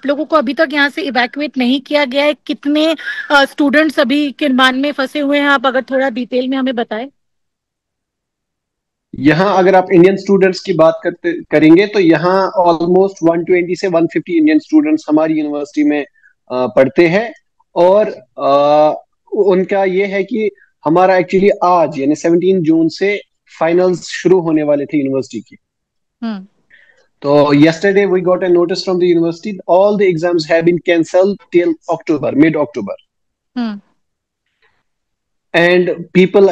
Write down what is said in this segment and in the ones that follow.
आप लोगों को अभी तक यहाँ से इवैक्यूएट नहीं किया गया है? कितने स्टूडेंट्स अभी किरमान में फंसे हुए हैं? आप अगर थोड़ा डिटेल में हमें बताएं। यहाँ अगर आप इंडियन स्टूडेंट्स की बात करते करेंगे तो यहाँ ऑलमोस्ट 120 से 150 इंडियन स्टूडेंट्स हमारी यूनिवर्सिटी में पढ़ते हैं। और उनका ये है कि हमारा एक्चुअली आज यानी 17 जून से फाइनल्स शुरू होने वाले थे यूनिवर्सिटी की। हम्म। तो yesterday we got a notice from the university all the exams have been cancelled till October, mid October. Hmm. And people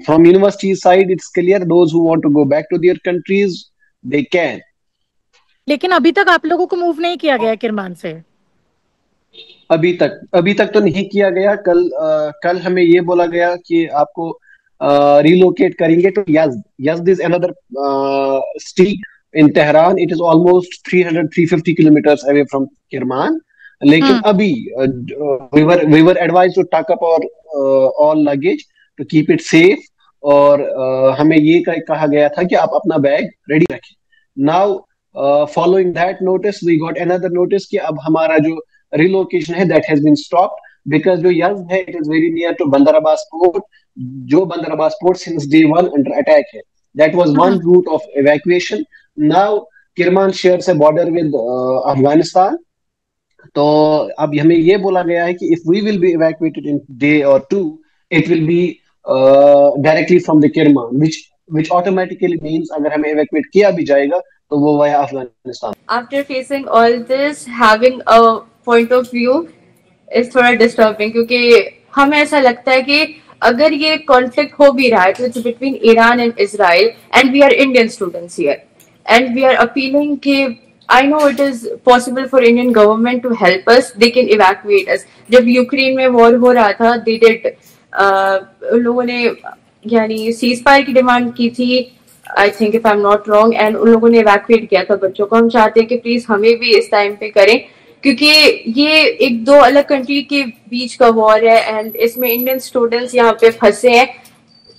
from university side, it's clear those who want to go back to their countries, they can. लेकिन अभी तक आप लोगों को move नहीं किया गया है किरमान से? अभी तक तो नहीं किया गया। कल हमें ये बोला गया कि आपको रिलोकेट करेंगे to Yazd is another city in Tehran. It is almost 300-350 kilometres away from Kerman. लेकिन हम्म। अभी we were advised to tuck up और all luggage to keep it safe. और हमें ये कहा गया था कि आप अपना बैग रेडी रखें। Now following that notice we got another notice कि अब हमारा जो relocation है that has been stopped because जो यज़द है it is very near to Bandar Abbas port। जो Bandar Abbas port since day one under attack है। That was one hmm. route of evacuation. Now Kirman shares a border with Afghanistan। तो अब हमें ये बोला गया है कि if we will be evacuated in day or two, it will be directly from the Kirman, which automatically means अगर हमें evacuate किया भी जाएगा तो वो via Afghanistan. After facing all this, having a point of view is थोड़ा disturbing, क्योंकि हमें ऐसा लगता है कि अगर ये कॉन्फ्लिक्ट हो भी रहा है तो it's between Iran and Israel, and we are Indian students here, and we are appealing कि I know it is possible for Indian government to help us, they can evacuate us. जब Ukraine में war हो रहा था, they did उन लोगों ने यानी सीज फायर की डिमांड की थी, I think if I am not wrong, and उन लोगों ने इवैक्यूएट किया था बच्चों को। हम चाहते हैं कि प्लीज हमें भी इस टाइम पे करें, क्योंकि ये एक दो अलग कंट्री के बीच का वॉर है एंड इसमें इंडियन स्टूडेंट्स यहाँ पे फंसे हैं,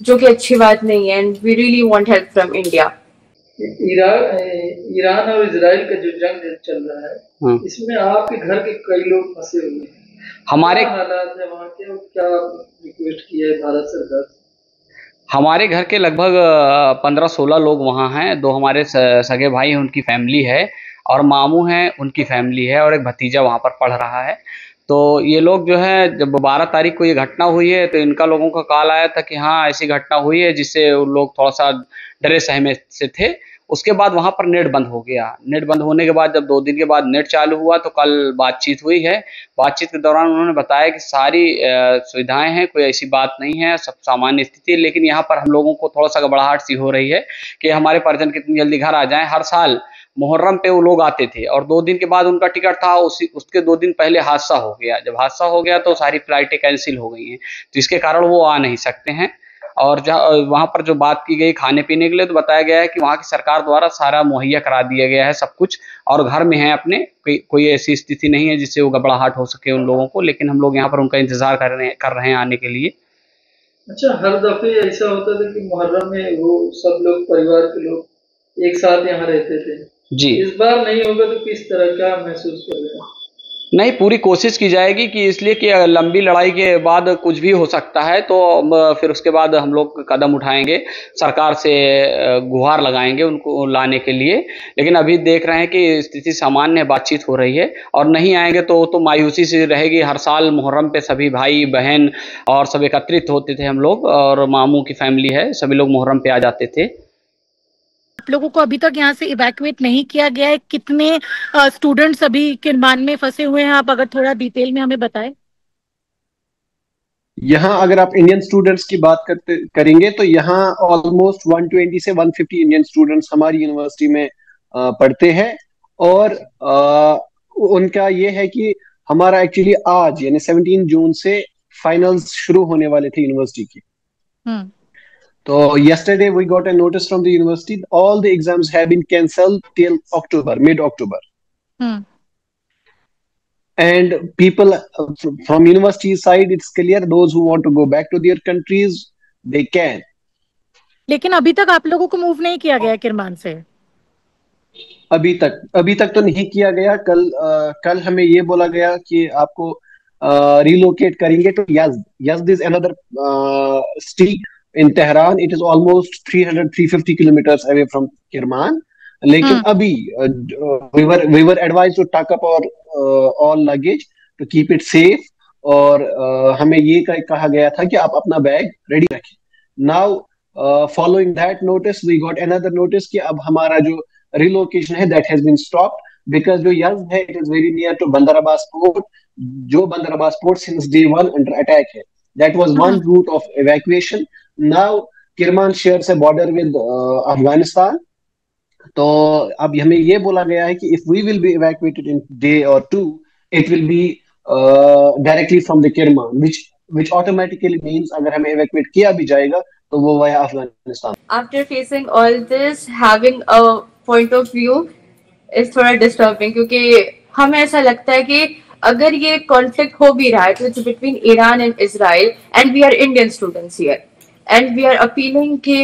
जो कि अच्छी बात नहीं है, and we really want help from India. Iran और इजराइल का जो जंग चल रहा है, इसमें आपके घर के कई लोग फंसे हुए हैं। हमारे हालात है वहाँ के, क्या रिक्वेस्ट किया है भारत सरकार से? हमारे घर के लगभग 15-16 लोग वहाँ हैं। 2 हमारे सगे भाई हैं, उनकी फैमिली है, और मामू हैं, उनकी फैमिली है, और एक भतीजा वहाँ पर पढ़ रहा है। तो ये लोग जो है, जब 12 तारीख को ये घटना हुई है तो इनका लोगों का कॉल आया था कि हाँ ऐसी घटना हुई है, जिससे उन लोग थोड़ा सा डरे सहमे से थे। उसके बाद वहाँ पर नेट बंद हो गया। नेट बंद होने के बाद जब 2 दिन के बाद नेट चालू हुआ तो कल बातचीत हुई है। बातचीत के दौरान उन्होंने बताया कि सारी सुविधाएं हैं, कोई ऐसी बात नहीं है, सब सामान्य स्थिति है। लेकिन यहाँ पर हम लोगों को थोड़ा सा घबराहट सी हो रही है कि हमारे परिजन कितनी जल्दी घर आ जाएं। हर साल मुहर्रम पे वो लोग आते थे और 2 दिन के बाद उनका टिकट था, उसके 2 दिन पहले हादसा हो गया। जब हादसा हो गया तो सारी फ्लाइटें कैंसिल हो गई हैं, तो इसके कारण वो आ नहीं सकते हैं। और वहाँ पर जो बात की गई खाने पीने के लिए, तो बताया गया है कि वहाँ की सरकार द्वारा सारा मुहैया करा दिया गया है सब कुछ, और घर में है अपने। कोई ऐसी स्थिति नहीं है जिससे वो घबराहट हो सके उन लोगों को। लेकिन हम लोग यहाँ पर उनका इंतजार कर रहे हैं आने के लिए। अच्छा, हर दफे ऐसा होता था कि मुहर्रम में वो सब लोग, परिवार के लोग एक साथ यहाँ रहते थे जी। इस बार नहीं होगा तो किस तरह का महसूस कर रहे हैं? नहीं, पूरी कोशिश की जाएगी कि इसलिए कि लंबी लड़ाई के बाद कुछ भी हो सकता है, तो फिर उसके बाद हम लोग कदम उठाएंगे, सरकार से गुहार लगाएंगे उनको लाने के लिए। लेकिन अभी देख रहे हैं कि स्थिति सामान्य, बातचीत हो रही है, और नहीं आएंगे तो मायूसी से रहेगी। हर साल मुहर्रम पे सभी भाई बहन और सब एकत्रित होते थे हम लोग, और मामू की फैमिली है, सभी लोग मुहर्रम पे आ जाते थे। आप लोगों को अभी तक यहाँ से इवैक्यूएट नहीं किया गया है? कितने स्टूडेंट्स अभी किरमान में फंसे हुए हैं? आप अगर थोड़ा डिटेल में हमें बताएं। यहाँ अगर आप इंडियन स्टूडेंट्स की बात करेंगे तो यहाँ ऑलमोस्ट 120 से 150 इंडियन स्टूडेंट्स हमारी यूनिवर्सिटी में पढ़ते हैं। और उनका ये है कि हमारा एक्चुअली आज यानी 17 जून से फाइनल्स शुरू होने वाले थे यूनिवर्सिटी की। तो yesterday we got a notice from the university all the exams have been cancelled till October, mid October. And people from university side, it's clear those who want to go back to their countries, they can. लेकिन अभी तक आप लोगों को move नहीं किया गया किरमान से? अभी तक तो नहीं किया गया। कल हमें ये बोला गया कि आपको रिलोकेट करेंगे to Yazd. Yazd is another city in Tehran. It is almost 300-350 kilometres away from Kerman. लेकिन हम्म। अभी we were advised to tuck up और all luggage to keep it safe. और हमें ये कहा गया था कि आप अपना बैग रेडी रखें। Now following that notice we got another notice कि अब हमारा जो रिलोकेशन है that has been stopped because जो यज़्द है it is very near to Bandar Abbas port. जो Bandar Abbas port since day one under attack है। That was one hmm. Route of evacuation. Now Kerman shares a border with Afghanistan. तो अब हमें ये बोला गया है कि if we will be evacuated in day और two it will be directly from the Kerman which automatically means अगर हमें इवैक्यूएट किया भी जाएगा तो वो via Afghanistan. After facing all this, having a point of view is थोड़ा डिस्टर्बिंग, क्योंकि हमें ऐसा लगता है कि अगर ये कॉन्फ्लिक्ट हो भी रहा है तो it's between Iran and Israel, and we are Indian students here, and we are appealing कि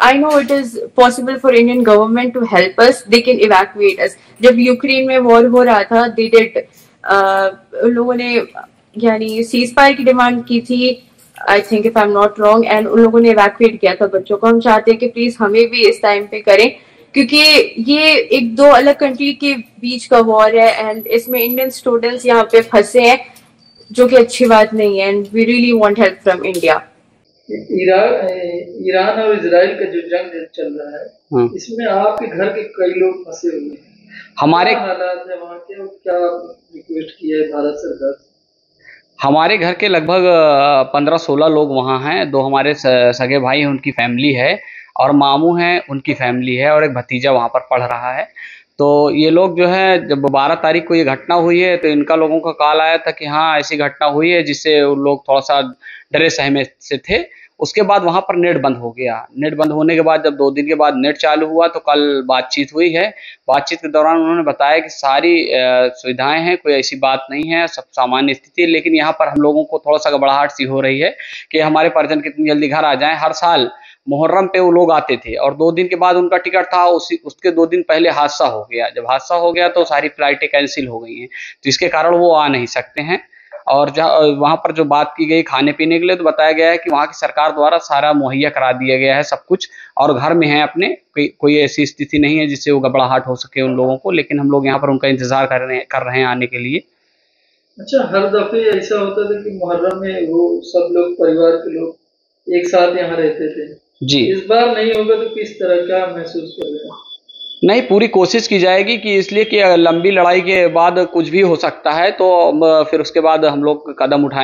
I know it is possible for Indian government to help us, they can evacuate us. जब Ukraine में war हो रहा था they did, उन लोगों ने यानी सीज फायर की डिमांड की थी, I think if I am not wrong, and उन लोगों ने इवैक्यूएट किया था बच्चों को। हम चाहते हैं कि प्लीज हमें भी इस टाइम पे करें, क्योंकि ये एक दो अलग कंट्री के बीच का वॉर है एंड इसमें इंडियन स्टूडेंट्स यहाँ पे फंसे हैं, जो कि अच्छी बात नहीं है, and we really want help from India. Iran और इजराइल का जो जंग चल रहा है इसमें आपके घर के कई लोग फंसे हुए हैं। हमारे क्या हालात है वहाँ के और क्या रिक्वेस्ट किया है भारत सरकार से? हमारे घर के लगभग 15-16 लोग वहाँ हैं। दो हमारे सगे भाई हैं, उनकी फैमिली है, और मामू हैं, उनकी फैमिली है, और एक भतीजा वहाँ पर पढ़ रहा है। तो ये लोग जो है, जब 12 तारीख को ये घटना हुई है तो इनका लोगों का कॉल आया था कि हाँ ऐसी घटना हुई है, जिससे उन लोग थोड़ा सा डरे सहमे से थे। उसके बाद वहाँ पर नेट बंद हो गया। नेट बंद होने के बाद जब 2 दिन के बाद नेट चालू हुआ तो कल बातचीत हुई है। बातचीत के दौरान उन्होंने बताया कि सारी सुविधाएं हैं, कोई ऐसी बात नहीं है, सब सामान्य स्थिति है। लेकिन यहाँ पर हम लोगों को थोड़ा सा घबराहट सी हो रही है कि हमारे परिजन कितनी जल्दी घर आ जाएं। हर साल मुहर्रम पे वो लोग आते थे और 2 दिन के बाद उनका टिकट था, उसके 2 दिन पहले हादसा हो गया। जब हादसा हो गया तो सारी फ्लाइटें कैंसिल हो गई हैं, तो इसके कारण वो आ नहीं सकते हैं। और वहाँ पर जो बात की गई खाने पीने के लिए, तो बताया गया है कि वहाँ की सरकार द्वारा सारा मुहैया करा दिया गया है सब कुछ, और घर में है अपने। कोई ऐसी स्थिति नहीं है जिससे वो घबराहट हो सके उन लोगों को। लेकिन हम लोग यहाँ पर उनका इंतजार कर रहे हैं आने के लिए। अच्छा, हर दफे ऐसा होता था कि मुहर्रम में वो सब लोग परिवार के लोग एक साथ यहाँ रहते थे जी। इस बार नहीं होगा तो किस तरह का महसूस कर रहे हैं? नहीं, पूरी कोशिश की जाएगी कि इसलिए कि लंबी लड़ाई के बाद कुछ भी हो सकता है, तो फिर उसके बाद हम लोग कदम उठाएं।